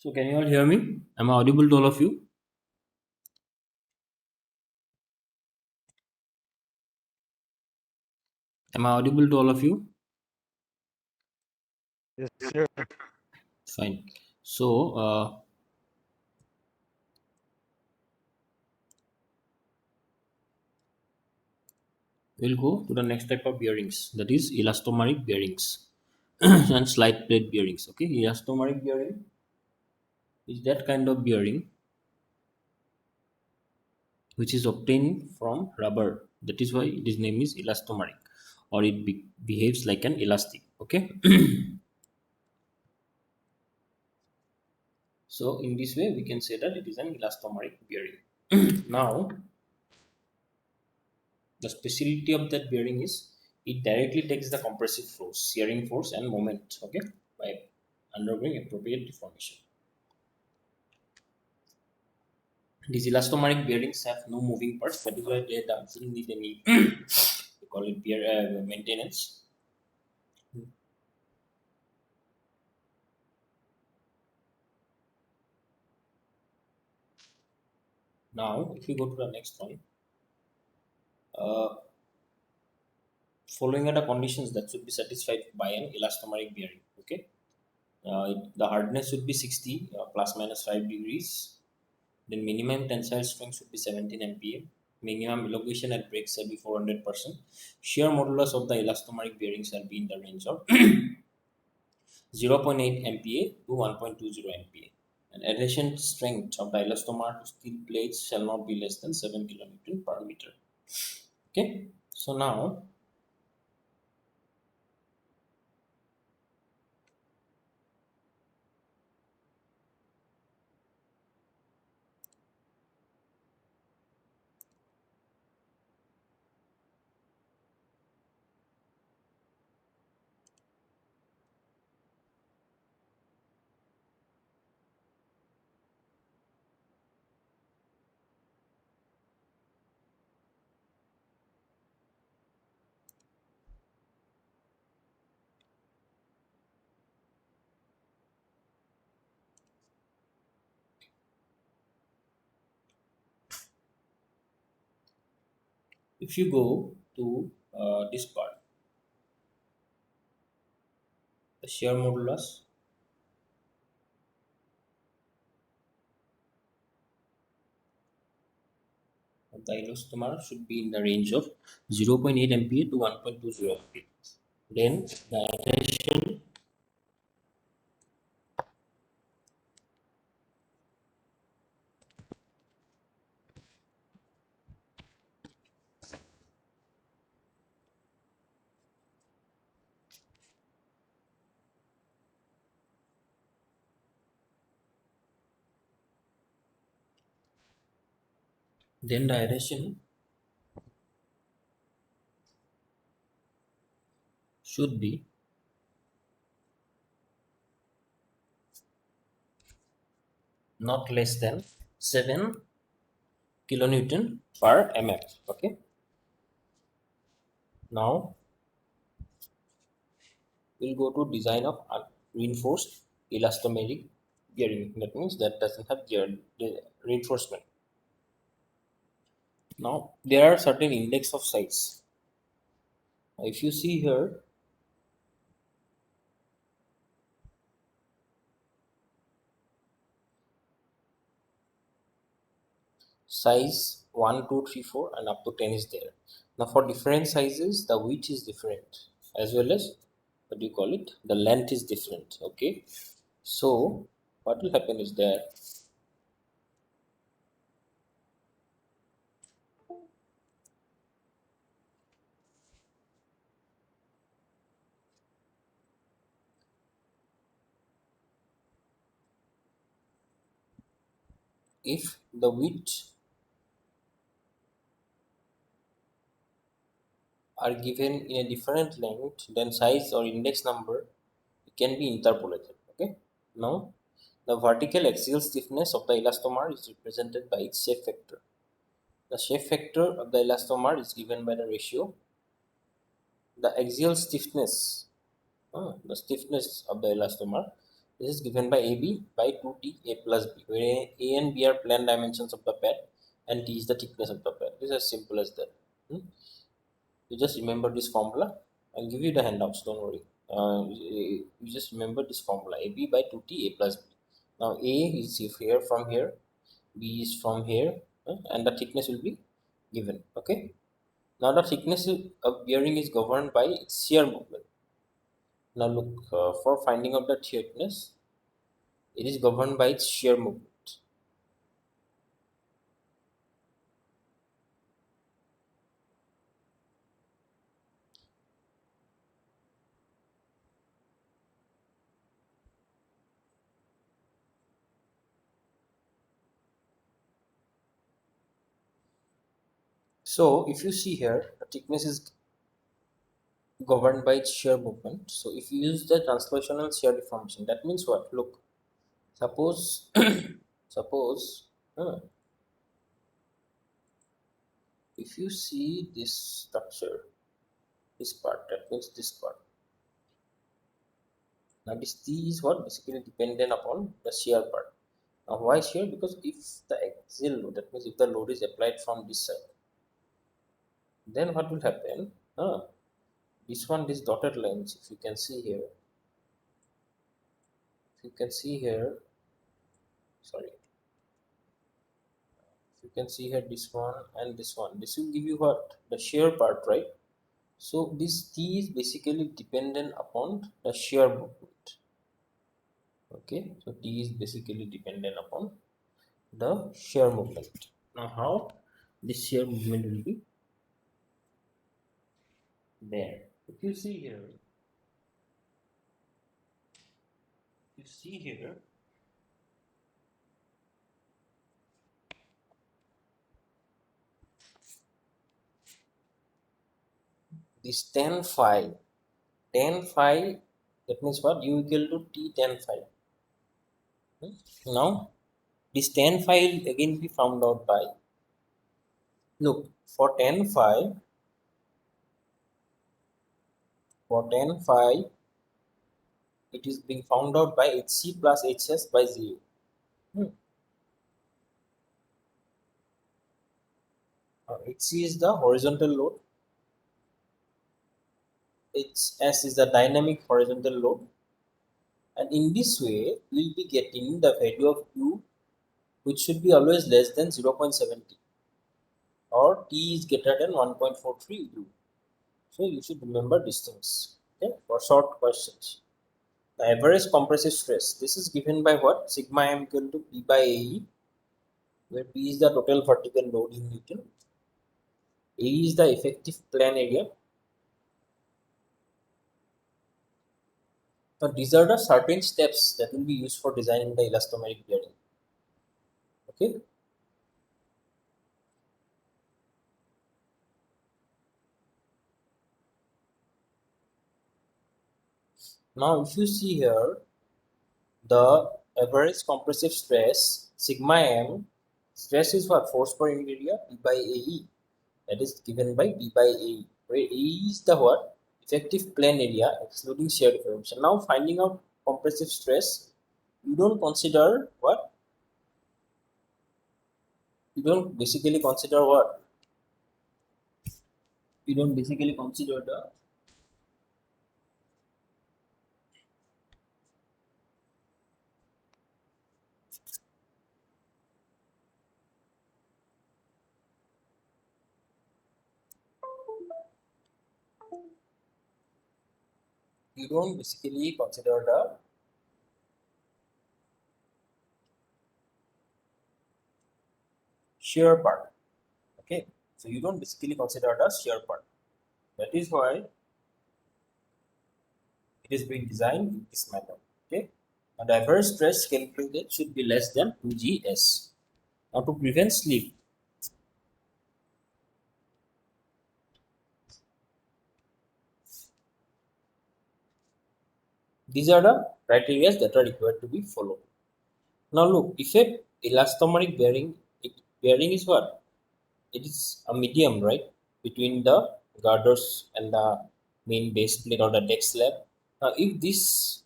So can you all hear me? Am I audible to all of you? Am I audible to all of you? Yes, sir. Fine. So we'll go to the next type of bearings, that is elastomeric bearings and slide plate bearings. Okay, elastomeric bearing is that kind of bearing which is obtained from rubber. That is why its name is elastomeric, or it behaves like an elastic. Okay, so in this way we can say that it is an elastomeric bearing. Now the speciality of that bearing is it directly takes the compressive force, shearing force, and moment, okay, by undergoing appropriate deformation. These elastomeric bearings have no moving parts, that is why they doesn't need any we call it bear maintenance. Now, if we go to the next one, uh, following are the conditions that should be satisfied by an elastomeric bearing. Okay, the hardness should be 60 plus minus 5 degrees. Then minimum tensile strength should be 17 MPa. Minimum elongation at break shall be 400%. Shear modulus of the elastomeric bearing shall be in the range of 0.8 MPa to 1.20 MPa. And adhesion strength of the elastomer to steel plates shall not be less than 7 kilonewton per meter. Okay. So now, if you go to this part, the shear modulus of the elastomer should be in the range of 0.8 MPa to 1.20 MPa. Then the adhesion, then the adhesion should be not less than 7 kilonewton per mm. Okay. Now we'll go to design of reinforced elastomeric bearing. That means that doesn't have the reinforcement. Now there are certain index of size. If you see here, size 1, 2, 3, 4, and up to 10 is there. Now for different sizes, the width is different, as well as what do you call it? The length is different. Okay. So what will happen is that if the width are given in a different length, then size or index number can be interpolated. Okay. Now the vertical axial stiffness of the elastomer is represented by its shape factor. The shape factor of the elastomer is given by the ratio. The axial stiffness, the stiffness of the elastomer This is given by AB by 2T A plus B, where A and B are plane dimensions of the pad and T is the thickness of the pad. This is as simple as that. Hmm? You just remember this formula. I'll give you the handouts, don't worry. You just remember this formula AB by 2T A plus B. Now A is if here from here, B is from here, and the thickness will be given. Okay. Now the thickness of bearing is governed by its shear movement. Now look, for finding out the thickness, it is governed by its shear movement. So if you see here, the thickness is governed by its shear movement. So if you use the translational shear deformation, that means what? Look, suppose suppose if you see this structure, this part, that means this part. Now this T is what? Basically dependent upon the shear part. Now why shear? Because if the axial load, that means if the load is applied from this side, then what will happen? This one, this dotted lines, if you can see here, if you can see here, sorry, if you can see here, this one and this one, this will give you what? The shear part, right? So this T is basically dependent upon the shear movement. Okay, so T is basically dependent upon the shear movement. Now how this shear movement will be there? If you see here, you see here, this tan phi, that means what? U equal to T tan phi. Now this tan phi will again be found out by, look, for tan phi it is being found out by HC plus HS by 0. Hmm. HC is the horizontal load, HS is the dynamic horizontal load, and in this way we'll be getting the value of U, which should be always less than 0.70, or T is greater than 1.43 U. So you should remember these things, okay, for short questions. The average compressive stress, this is given by what? Sigma m equal to P by AE, where P is the total vertical load in Newton, AE is the effective plane area. Now these are the certain steps that will be used for designing the elastomeric bearing. Okay. Now if you see here, the average compressive stress sigma m, stress is what? Force per unit area, P by AE, that is given by D by AE, where AE is the what? Effective plane area excluding shear deformation. Now finding out compressive stress, you don't consider what? You don't basically consider what? You don't basically consider the, you don't basically consider the shear part. Okay, so you don't basically consider the shear part. That is why it is being designed in this manner. Okay, and the average stress calculated should be less than 2gs. Now to prevent slip, these are the criteria that are required to be followed. Now look, if a elastomeric bearing, bearing is what? It is a medium, right, between the girders and the main base plate or the deck slab. Now if this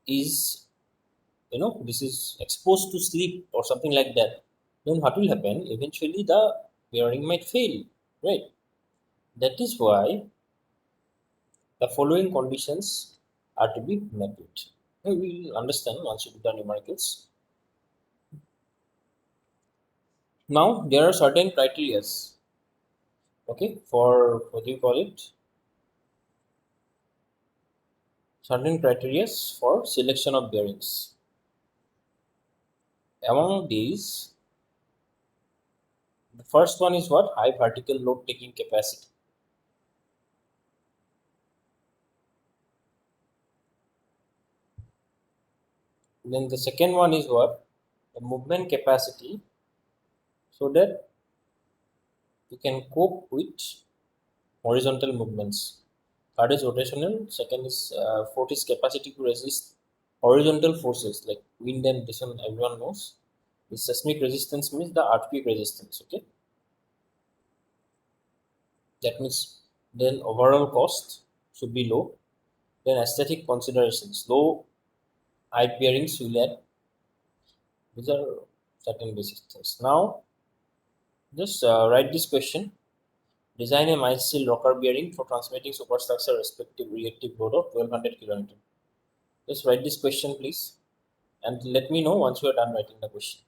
is, this is exposed to sleep or something like that, then what will happen? Eventually the bearing might fail, right? That is why the following conditions are to be met with. We will understand once you do the numericals. Now there are certain criterias, okay, for what do you call it? Certain criterias for selection of bearings. Among these, the first one is what? High vertical load taking capacity. Then the second one is what? The movement capacity, so that you can cope with horizontal movements. Third is rotational. Second is fourth is capacity to resist horizontal forces like wind and descent. Everyone knows. The seismic resistance means the earthquake resistance. Okay, that means then overall cost should be low. Then aesthetic considerations, low height bearings will add. These are certain basic things. Now, just write this question. Design a mile-steel rocker bearing for transmitting superstructure respective reactive load of 1200 kN. Just write this question, please, and let me know once you are done writing the question.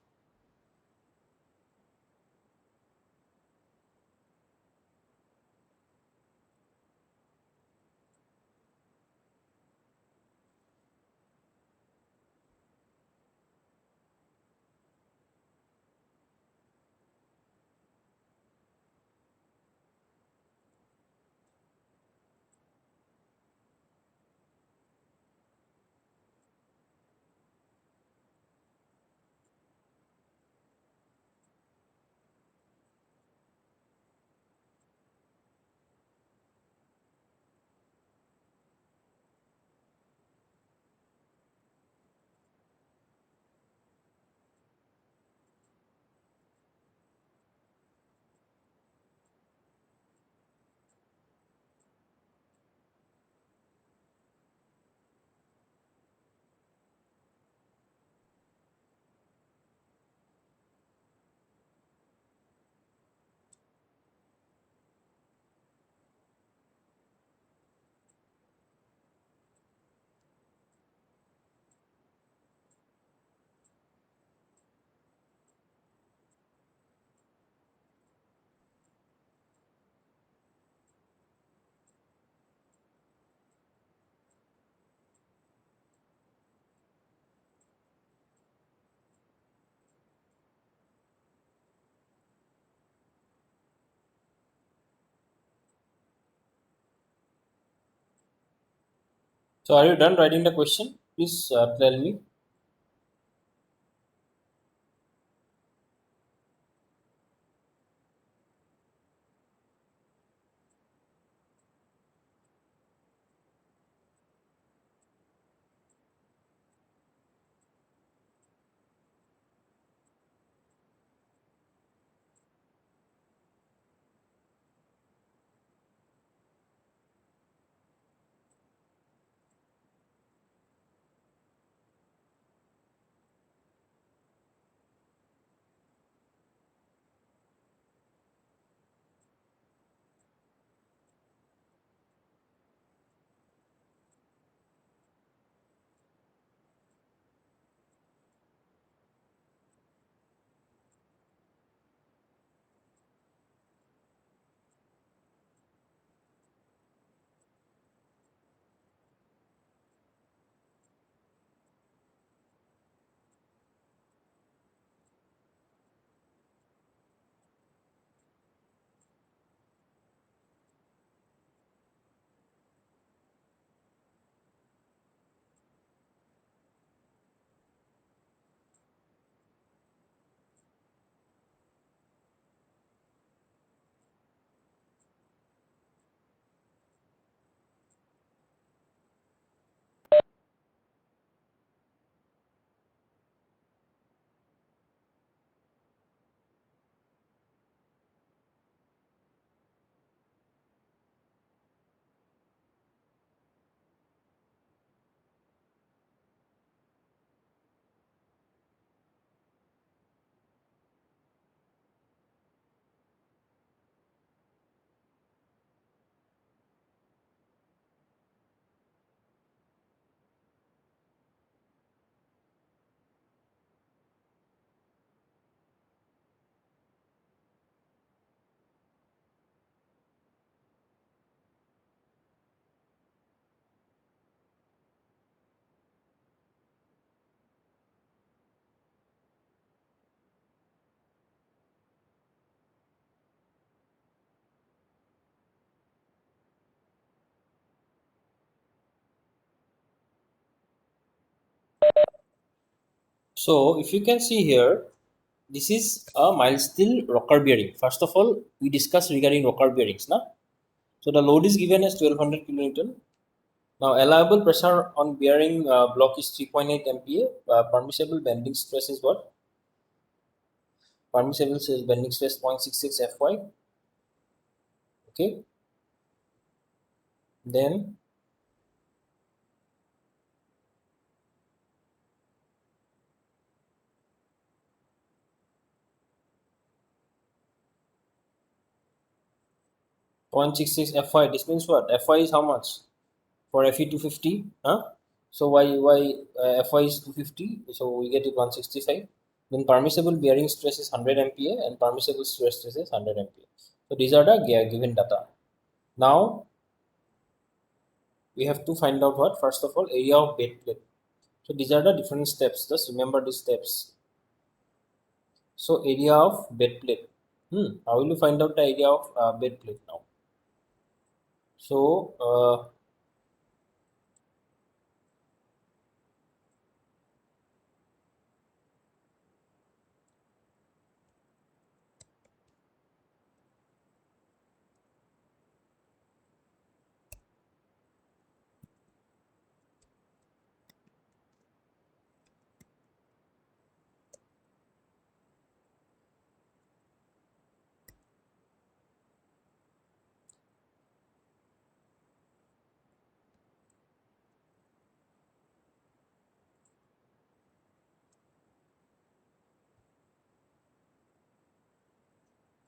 So, are you done writing the question? Please tell me. So if you can see here, this is a mild steel rocker bearing. First of all, we discussed regarding rocker bearings now. So the load is given as 1200 kilonewton. Now allowable pressure on bearing block is 3.8 MPa. Permissible bending stress is what? Permissible says bending stress 0.66 Fy. Okay. Then 0.66 Fy. This means what? Fy is how much? For Fe 250? Huh? So why Fy is 250? So we get it 165. Then permissible bearing stress is 100 MPa and permissible stress is 100 MPa. So these are the given data. Now we have to find out what? First of all, area of bed plate. So these are the different steps. Just remember these steps. So area of bed plate. How will you find out the area of bed plate now?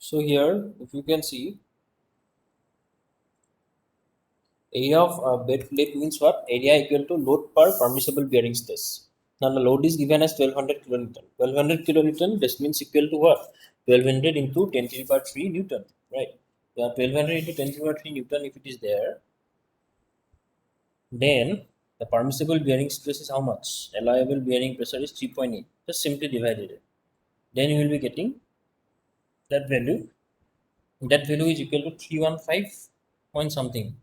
So here, if you can see, area of bed plate means what? Area equal to load per permissible bearing stress. Now the load is given as 1200 kilonewton. 1200 kilonewton, this means equal to what? 1200 into 10 to the power 3 Newton, right? Yeah, 1200 into 10 to the power 3 Newton, if it is there, then the permissible bearing stress is how much? Allowable bearing pressure is 3.8. Just simply divided it. Then you will be getting that value. That value is equal to 315 point something,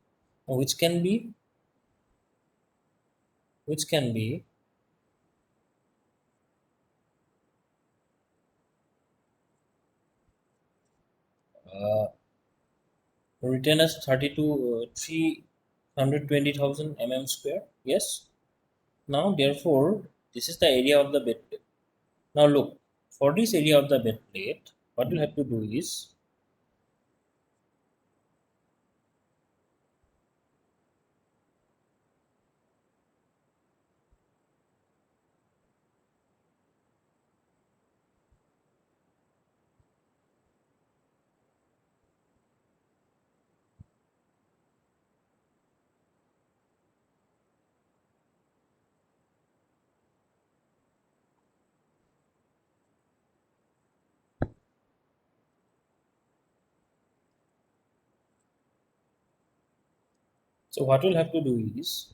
which can be which can be uh, written as 320,000 mm square. Yes. Now, therefore, this is the area of the bed plate. Now, look, for this area of the bed plate, what you have to do is, so what you'll have to do is,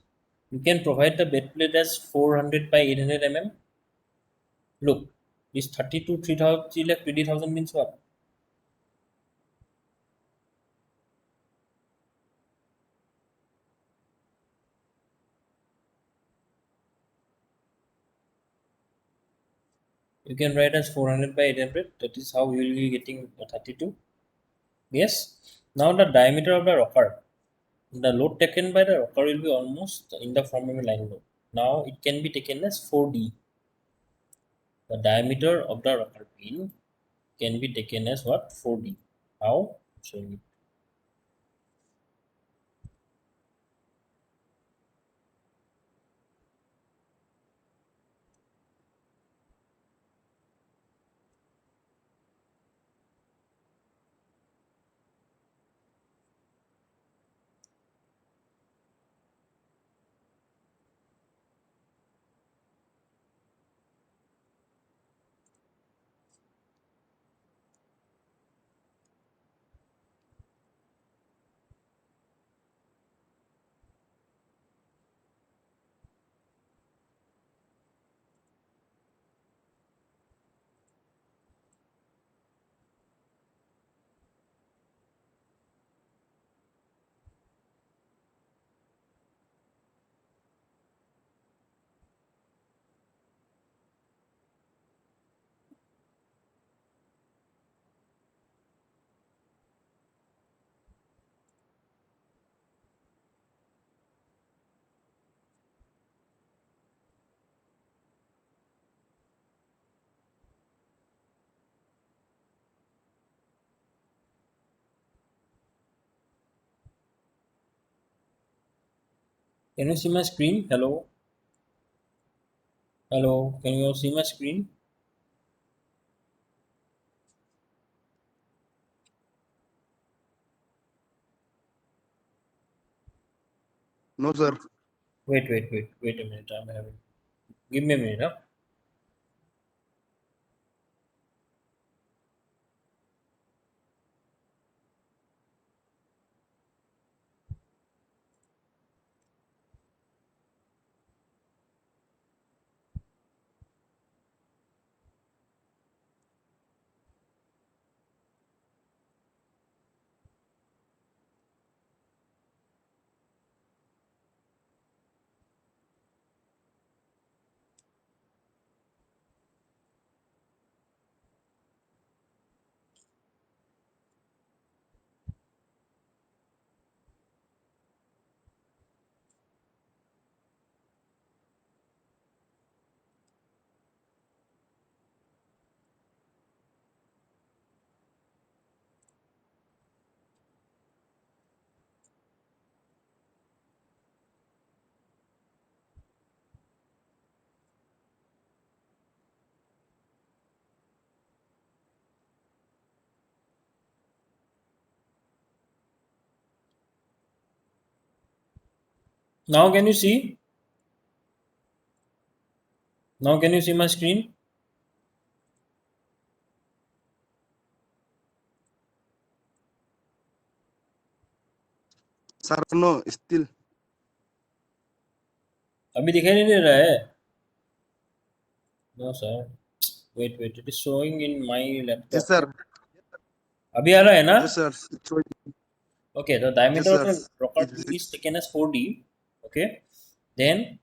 you can provide the bed plate as 400 by 800 mm. Look, this 32 3,000 3,20,000 means what? You can write as 400 by 800. That is how you will be getting 32. Yes. Now the diameter of the rocker. The load taken by the rocker will be almost in the form of a line load. Now it can be taken as 4D. The diameter of the rocker pin can be taken as what? 4D. How? Showing it. Can you see my screen? Hello? Hello? Can you all see my screen? No, sir. Wait a minute. I'm having. Give me a minute. Huh? Now can you see? Now can you see my screen? Sir, no, still. अभी दिखाई नहीं दे रहा है? No sir. Wait. It is showing in my Yes, laptop. sir. अभी आ रहा है ना? Yes, sir. Okay. The Yes, diameter of sir. the rocker tube is taken as 4D. Okay. Then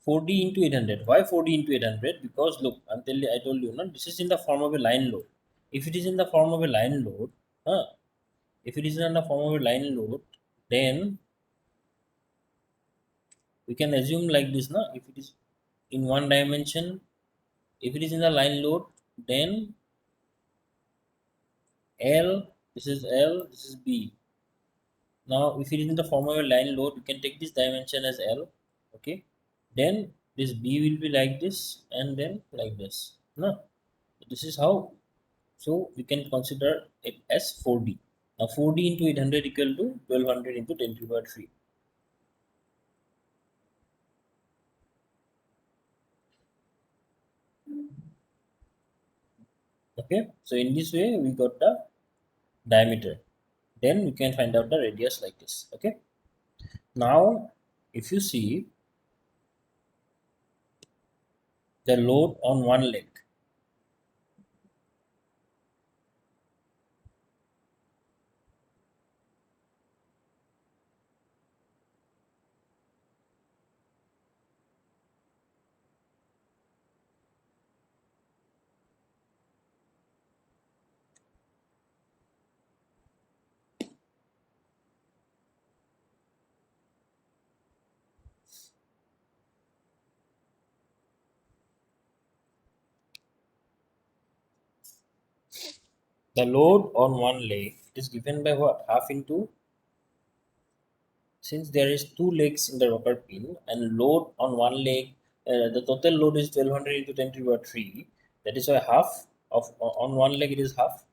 4D into 800. Why 4D into 800? Because look, I told you, no, this is in the form of a line load. If it is in the form of a line load, huh, if it is in the form of a line load, then we can assume like this, no? If it is in one dimension, if it is in the line load, then L, this is L, this is B. Now, if it is in the form of a line load, we can take this dimension as L, okay? Then this B will be like this and then like this. No, this is how. So we can consider it as 4D. Now 4D into 800 equal to 1200 into 10 to the power 3. Okay, so in this way we got the diameter. Then we can find out the radius like this. Okay, now if you see the load on one leg, the load on one leg is given by what? Half into, since there is two legs in the rocker pin and load on one leg, the total load is 1200 into 10 to the power 3. That is why half of on one leg it is half.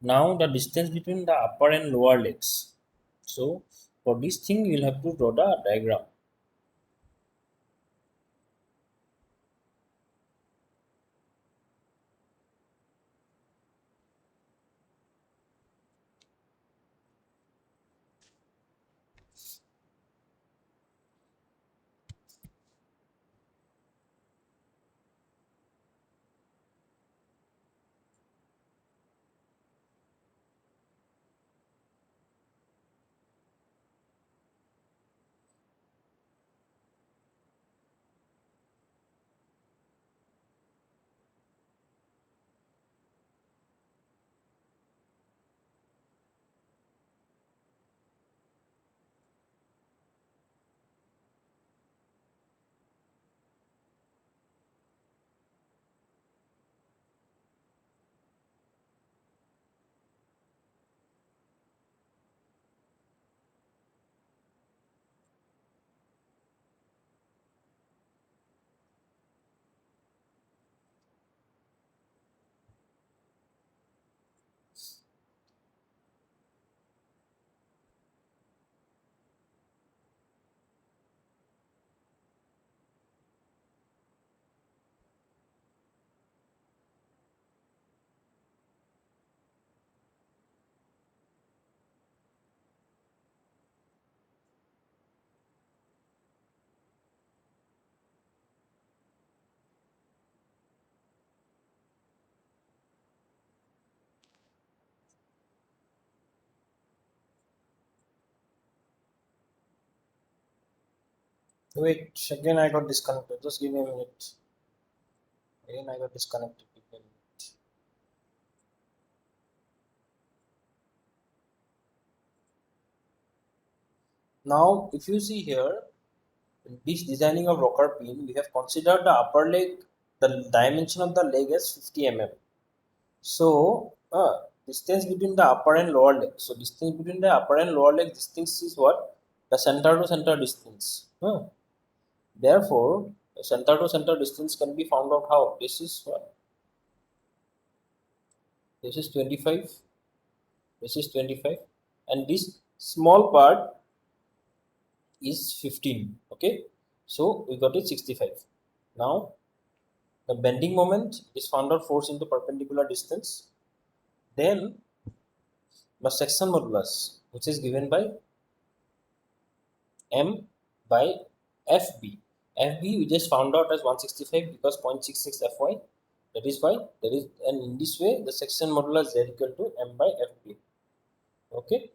Now the distance between the upper and lower legs. So for this thing you will have to draw the diagram. Wait, again I got disconnected. Just give me a minute. Again I got disconnected. Give me a minute. Now, if you see here, in this designing of rocker pin, we have considered the upper leg, the dimension of the leg as 50 mm. So, distance between the upper and lower leg. So, distance between the upper and lower leg distance is what? The center to center distance. Therefore, the center to center distance can be found out how? This is what? This is 25. This is 25. And this small part is 15. Okay. So, we got it 65. Now, the bending moment is found out force into perpendicular distance. Then, the section modulus, which is given by M by FB. FB we just found out as 165 because 0.66 Fy. That is why there is, and in this way the section modulus is equal to M by FB. Okay.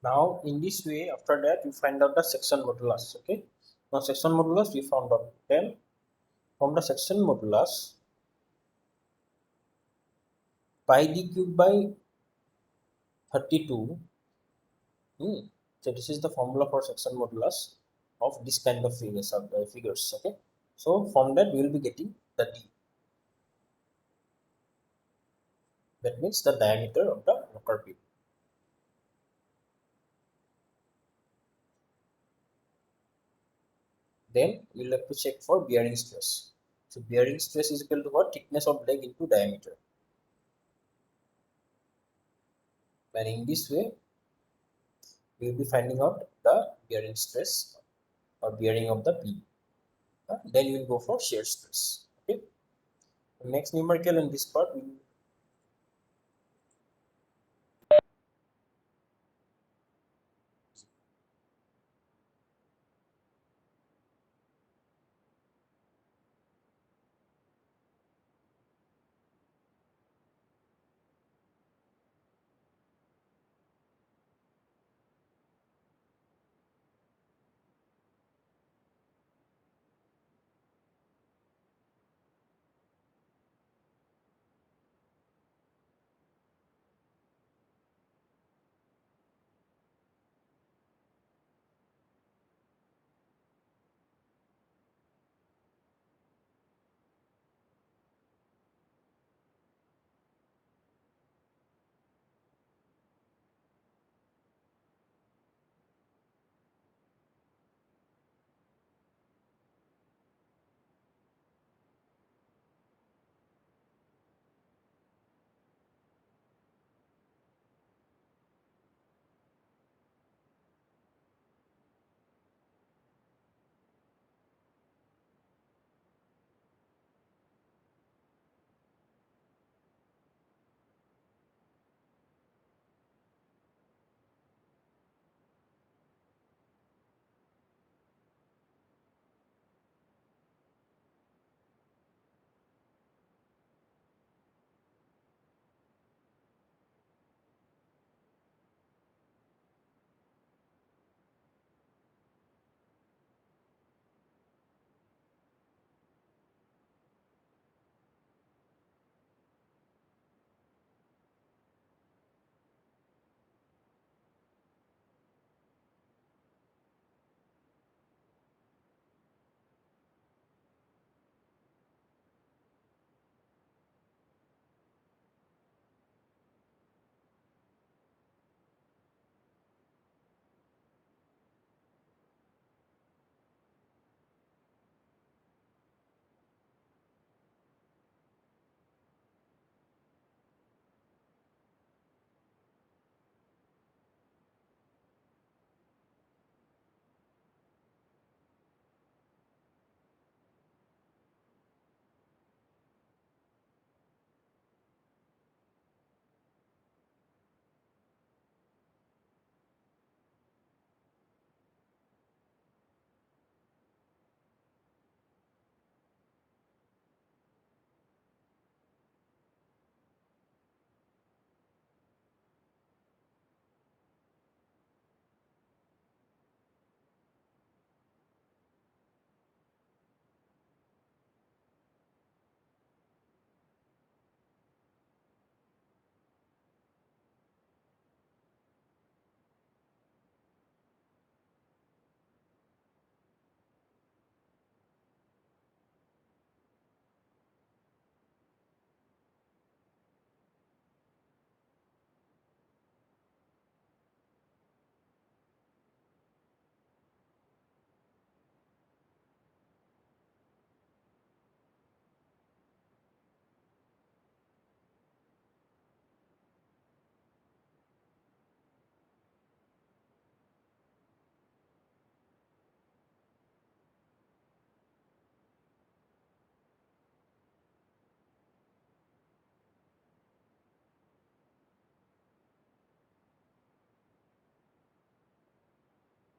Now in this way, after that we find out the section modulus. Okay. Now section modulus we found out. Then from the section modulus, pi d cube by 32. So this is the formula for section modulus of this kind of figures. Okay. So from that we will be getting the d. That means the diameter of the rocker pin. Then we will have to check for bearing stress. So bearing stress is equal to what? Thickness of leg into diameter. And in this way, we will be finding out the bearing stress or bearing of the pin. Then we will go for shear stress. Okay. The next numerical in this part we will